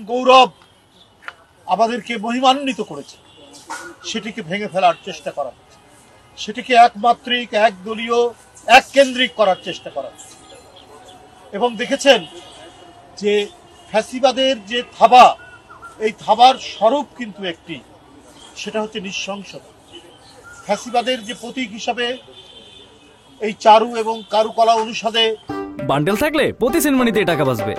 গৌরব আমাদেরকে মহিমান্বিত করেছে, সেটিকে ভেঙে ফেলার চেষ্টা করা হচ্ছে, সেটিকে একমাত্রিক, একদলীয়, এক কেন্দ্রিক করার চেষ্টা করা হচ্ছে। এবং দেখেছেন যে ফ্যাসিবাদের যে থাবা, এই থাবার স্বরূপ কিন্তু একটি, সেটা হচ্ছে নৃশংসতা। ফ্যাসিবাদের যে প্রতীক হিসাবে এই চারু এবং কারুকলা অনুষদে বান্ডেল থাকলে প্রতি সেনমানিতে টাকা বাঁচবে।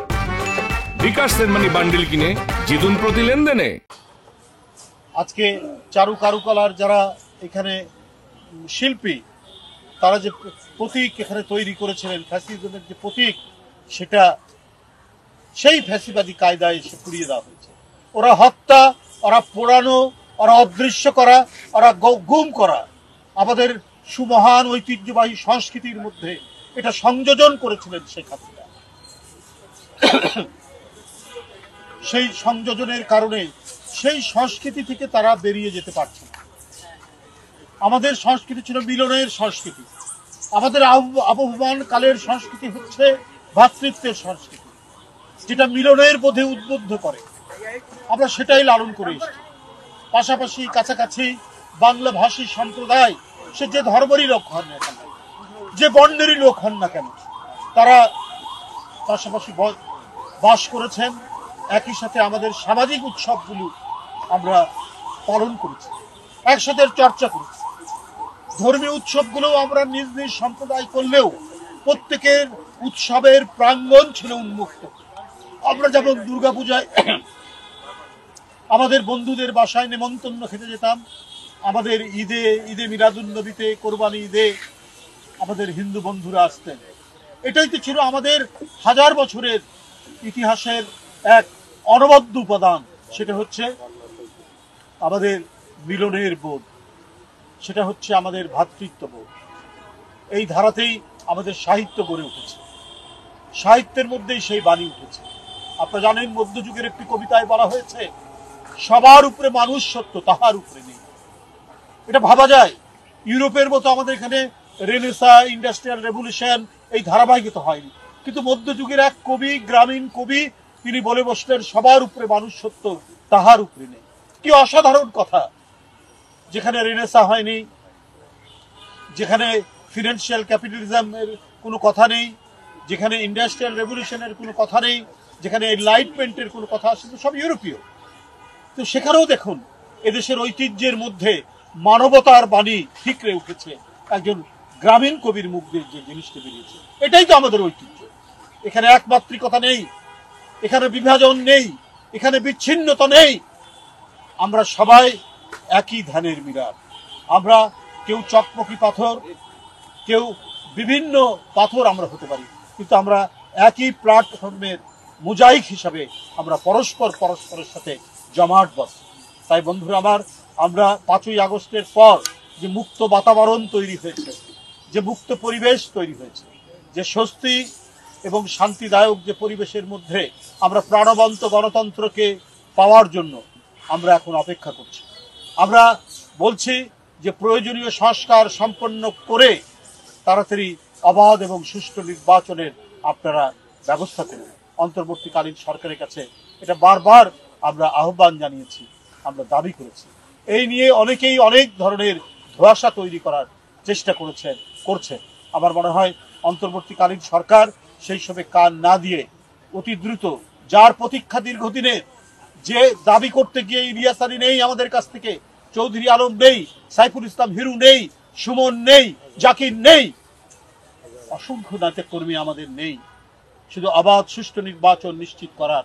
বিকাশ সেনমানি বান্ডেল কিনে জিতুন প্রতি লেনদেনে। আজকে চারু কারুকলার যারা এখানে শিল্পী, তারা যে প্রতীক এখানে তৈরি করেছিলেন, ফ্যাসিজমের যে প্রতীক, সেটা সেই ফ্যাসিবাদী কায়দায় এসে পুড়িয়ে দেওয়া হয়েছে। ওরা হত্যা, ওরা পোড়ানো, ওরা অদৃশ্য করা, ওরা গুম করা, আমাদের সুমহান ঐতিহ্যবাহী সংস্কৃতির মধ্যে এটা সংযোজন করেছিলেন শেখ হাসিনা। সেই সংযোজনের কারণে সেই সংস্কৃতি থেকে তারা বেরিয়ে যেতে পারছে না। আমাদের সংস্কৃতি ছিল মিলনের সংস্কৃতি, আমাদের আবহমান কালের সংস্কৃতি হচ্ছে ভ্রাতৃত্বের সংস্কৃতি, যেটা মিলনের বোধে উদ্বুদ্ধ করে। আমরা সেটাই লালন করে এসেছি। পাশাপাশি কাছাকাছি বাংলা ভাষী সম্প্রদায়, সে যে ধর্মেরই লোক হন না কেন, যে বর্ণেরই লোক হন না কেন, তারা পাশাপাশি বাস করেছেন। একই সাথে আমাদের সামাজিক উৎসবগুলো আমরা পালন করেছি, একসাথে চর্চা করেছি। ধর্মীয় উৎসবগুলো আমরা নিজ নিজ সম্প্রদায় করলেও প্রত্যেকের উৎসবের প্রাঙ্গণ ছিল উন্মুক্ত। আমরা যেমন দুর্গাপূজায় আমাদের বন্ধুদের বাসায় নেমন্তন্ন খেতে যেতাম, আমাদের ঈদে মিলাদুন্নবীতে, কোরবানি ঈদে আমাদের হিন্দু বন্ধুরা আসতেন। এটাই তো ছিল আমাদের হাজার বছরের ইতিহাসের এক অনবদ্য উপাদান। সেটা হচ্ছে আমাদের মিলনের বোধ, সেটা হচ্ছে আমাদের ভ্রাতৃত্ববোধ। এই ধারাতেই আমাদের সাহিত্য গড়ে উঠেছে, সাহিত্যের মধ্যেই সেই বাণী উঠেছে। আপনারা জানেন, মধ্যযুগের একটি কবিতায় বলা হয়েছে, সবার উপরে মানুষ সত্য, তাহার উপরে নেই। এটা ভাবা যায়। ইউরোপের মতো আমাদের এখানে রেনেসা, ইন্ডাস্ট্রিয়াল রেভলিউশন এই ধারাবাহিকতা হয়নি, কিন্তু মধ্যযুগের এক কবি, গ্রামীণ কবি, তিনি বলে বসলেন, সবার উপরে মানুষ সত্য, তাহার উপরে নেই। কি অসাধারণ কথা! যেখানে রেনেসা হয়নি, যেখানে ফিনান্সিয়াল ক্যাপিটালিজমের কোনো কথা নেই, যেখানে ইন্ডাস্ট্রিয়াল রেভলিউশনের কোনো কথা নেই, যেখানে এনলাইটমেন্টের কোনো কথা আসে, সব ইউরোপীয়। তো সেখানেও দেখুন, এদেশের ঐতিহ্যের মধ্যে মানবতার বাণী ঠিকরে উঠেছে একজন গ্রামীণ কবির মুখ দিয়ে, যে জিনিসটা বেরিয়েছে। এটাই তো আমাদের ঐতিহ্য। এখানে একমাত্রিকতা নেই, এখানে বিভাজন নেই, এখানে বিচ্ছিন্নতা নেই। আমরা সবাই একই ধানের মিরার। আমরা কেউ চকমকি পাথর, কেউ বিভিন্ন পাথর আমরা হতে পারি, কিন্তু আমরা একই প্ল্যাটফর্মের মোজাইক হিসাবে আমরা পরস্পরের সাথে জমাটবদ্ধ। তাই বন্ধুরা আমার, আমরা 5ই আগস্টের পর যে মুক্ত বাতাবরণ তৈরি হয়েছে, যে মুক্ত পরিবেশ তৈরি হয়েছে, যে স্বস্তি এবং শান্তিদায়ক যে পরিবেশের মধ্যে আমরা প্রাণবন্ত গণতন্ত্রকে পাওয়ার জন্য আমরা এখন অপেক্ষা করছি। আমরা বলছি যে প্রয়োজনীয় সংস্কার সম্পন্ন করে তাড়াতাড়ি অবাধ এবং সুষ্ঠু নির্বাচনের আপনারা ব্যবস্থা করুন। অন্তর্বর্তীকালীন সরকারের কাছে এটা বারবার আমরা আহ্বান জানিয়েছি, আমরা দাবি করেছি। এই নিয়ে অনেকেই অনেক ধরনের ধোঁয়াশা তৈরি করার চেষ্টা করছেন। আমার মনে হয় অন্তর্বর্তীকালীন সরকার সেই সবে কান না দিয়ে অতি দ্রুত, যার প্রতীক্ষা দীর্ঘদিনের, যে দাবি করতে গিয়ে ইলিয়াস আলী নেই আমাদের কাছ থেকে, চৌধুরী আলম নেই, সাইফুল ইসলাম হিরু নেই, সুমন নেই, জাকির নেই, অসংখ্য নেতা কর্মী আমাদের নেই, শুধু অবাধ সুষ্ঠু নির্বাচন নিশ্চিত করার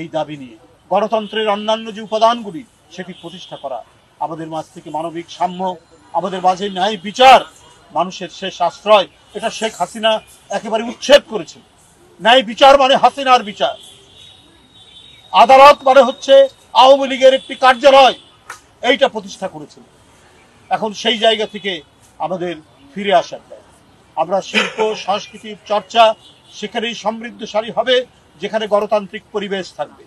এই দাবি নিয়ে গণতন্ত্রের অন্যান্য যে উপাদানগুলি সেটি প্রতিষ্ঠা করা, আমাদের মাঝ থেকে মানবিক সাম্য, আমাদের মাঝে ন্যায় বিচার, মানুষের শেষ আশ্রয়, এটা শেখ হাসিনা একেবারে উচ্ছেদ করেছে। ন্যায় বিচার মানে হাসিনার বিচার, আদালত মানে হচ্ছে আওয়ামী লীগের একটি কার্যালয়, এইটা প্রতিষ্ঠা করেছিল। এখন সেই জায়গা থেকে আমাদের ফিরে আসার দায়। আমরা শিল্প সংস্কৃতির চর্চা সেখানেই সমৃদ্ধশালী হবে, যেখানে গণতান্ত্রিক পরিবেশ থাকবে,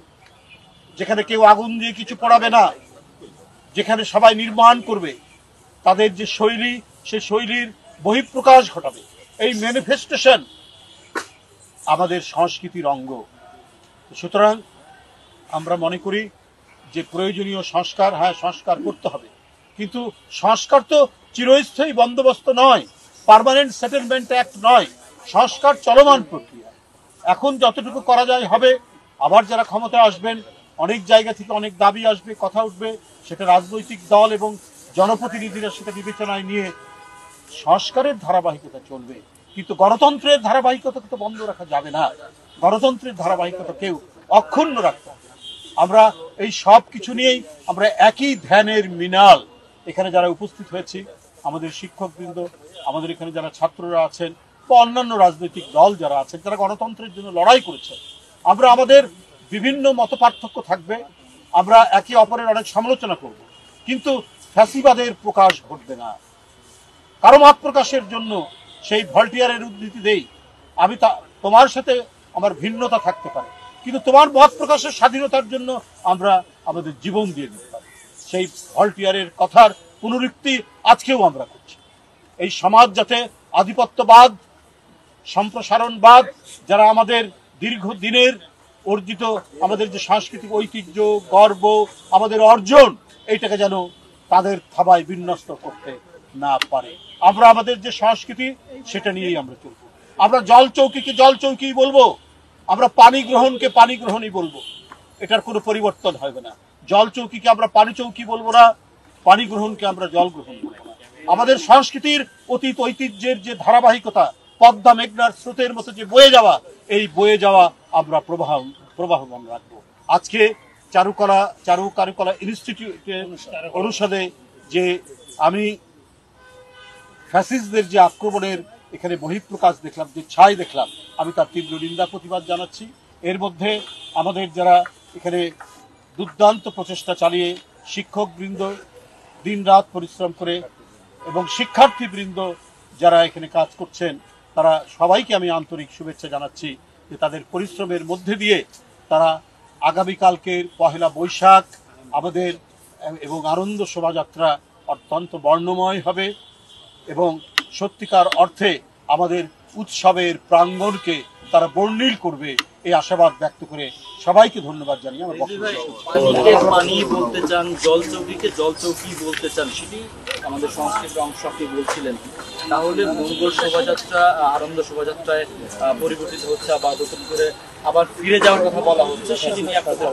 যেখানে কেউ আগুন দিয়ে কিছু পড়াবে না, যেখানে সবাই নির্মাণ করবে তাদের যে শৈলী, সেই শৈলীর বহিঃপ্রকাশ ঘটাবে। এই ম্যানিফেস্টেশন আমাদের সংস্কৃতির অঙ্গ। সুতরাং আমরা মনে করি যে প্রয়োজনীয় সংস্কার, হ্যাঁ সংস্কার করতে হবে, কিন্তু সংস্কার তো চিরস্থায়ী বন্দোবস্ত নয়, পার্মানেন্ট সেটেলমেন্ট অ্যাক্ট নয়, সংস্কার চলমান প্রক্রিয়া। এখন যতটুকু করা যায় হবে, আবার যারা ক্ষমতায় আসবেন অনেক জায়গা থেকে অনেক দাবি আসবে, কথা উঠবে, সেটা রাজনৈতিক দল এবং জনপ্রতিনিধিরা সেটা বিবেচনায় নিয়ে সংস্কারের ধারাবাহিকতা চলবে, কিন্তু গণতন্ত্রের ধারাবাহিকতাকে তো বন্ধ রাখা যাবে না। গণতন্ত্রের ধারাবাহিকতা কেউ অক্ষুণ্ণ রাখতে হবে। আমরা এই সব কিছু নিয়েই আমরা একই ধ্যানের মিনাল এখানে যারা উপস্থিত হয়েছি, আমাদের শিক্ষকবৃন্দ, আমাদের এখানে যারা ছাত্ররা আছেন বা অন্যান্য রাজনৈতিক দল যারা আছেন, যারা গণতন্ত্রের জন্য লড়াই করেছে, আমরা আমাদের বিভিন্ন মত পার্থক্য থাকবে, আমরা একে অপরের অনেক সমালোচনা করব, কিন্তু ফ্যাসিবাদের প্রকাশ ঘটবে না। কারো মত প্রকাশের জন্য সেই ভল্টিয়ারের উদ্ধৃতি দেই, আমি তোমার সাথে আমার ভিন্নতা থাকতে পারে, কিন্তু তোমার মত প্রকাশের স্বাধীনতার জন্য আমরা আমাদের জীবন দিয়ে দিতে পারি। সেই ভল্টিয়ারের কথার পুনরুক্তি আজকেও আমরা করছি। এই সমাজ যাতে আধিপত্যবাদ, সম্প্রসারণবাদ, যারা আমাদের দীর্ঘদিনের অর্জিত আমাদের যে সাংস্কৃতিক ঐতিহ্য, গর্ব, আমাদের অর্জন, এইটাকে যেন তাদের থাবায় বিন্যস্ত করতে না পারে। আমরা আমাদের যে সংস্কৃতি সেটা নিয়েই আমরা চলবো। আমরা জল চৌকিকে জল চৌকি বলবো, আমরা পানি গ্রহণকে পানি গ্রহণই বলবো, এটার কোনো পরিবর্তন হবে না। জল চৌকিকে আমরা পানি চৌকি বলবো না, পানি গ্রহণকে আমরা জল গ্রহণ বলবো না। আমাদের সংস্কৃতির অতীত ঐতিহ্যের যে ধারাবাহিকতা, পদ্মা মেঘনার স্রোতের মতো যে বয়ে যাওয়া, এই বয়ে যাওয়া আমরা প্রবাহমান রাখবো। আজকে চারু কারুকলা ইনস্টিটিউটের অনুষদে যে আমি ফ্যাসিস্টদের যে আক্রমণের এখানে বহিঃপ্রকাশ দেখলাম, যে ছাই দেখলাম, আমি তার তীব্র নিন্দা প্রতিবাদ জানাচ্ছি। এর মধ্যে আমাদের যারা এখানে দুর্দান্ত প্রচেষ্টা চালিয়ে শিক্ষকবৃন্দ দিনরাত পরিশ্রম করে এবং শিক্ষার্থীবৃন্দ যারা এখানে কাজ করছেন, তারা সবাইকে আমি আন্তরিক শুভেচ্ছা জানাচ্ছি যে তাদের পরিশ্রমের মধ্যে দিয়ে তারা আগামীকালকের পহেলা বৈশাখ আমাদের এবং আনন্দ শোভাযাত্রা অত্যন্ত বর্ণময় হবে এবং সত্যিকার অর্থে আমাদের উৎসবের প্রাঙ্গণকে তারা বর্ণিল করবে, এই আশাবাদ ব্যক্ত করে সবাইকে ধন্যবাদ জানিয়ে আমার বক্তব্য শেষ করছি। পানি বলতে চান, জল চৌকিকে জল চৌকি বলতে চান, সেটি আমাদের সংস্কৃতির অংশ আপনি বলছিলেন। তাহলে মঙ্গল শোভাযাত্রা আনন্দ শোভাযাত্রায় পরিবর্তিত হচ্ছে, আবার নতুন করে আবার ফিরে যাওয়ার কথা বলা হচ্ছে, সেটি নিয়ে আপনাদের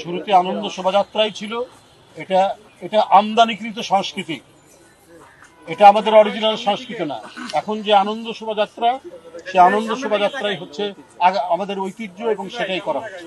শুরুতে আনন্দ শোভাযাত্রাই ছিল, এটা আমদানিকৃত সংস্কৃতি, এটা আমাদের অরিজিনাল সংস্কৃতি না। এখন যে আনন্দ শোভাযাত্রা, সে আনন্দ শোভাযাত্রাই হচ্ছে আমাদের ঐতিহ্য এবং সেটাই করা হচ্ছে।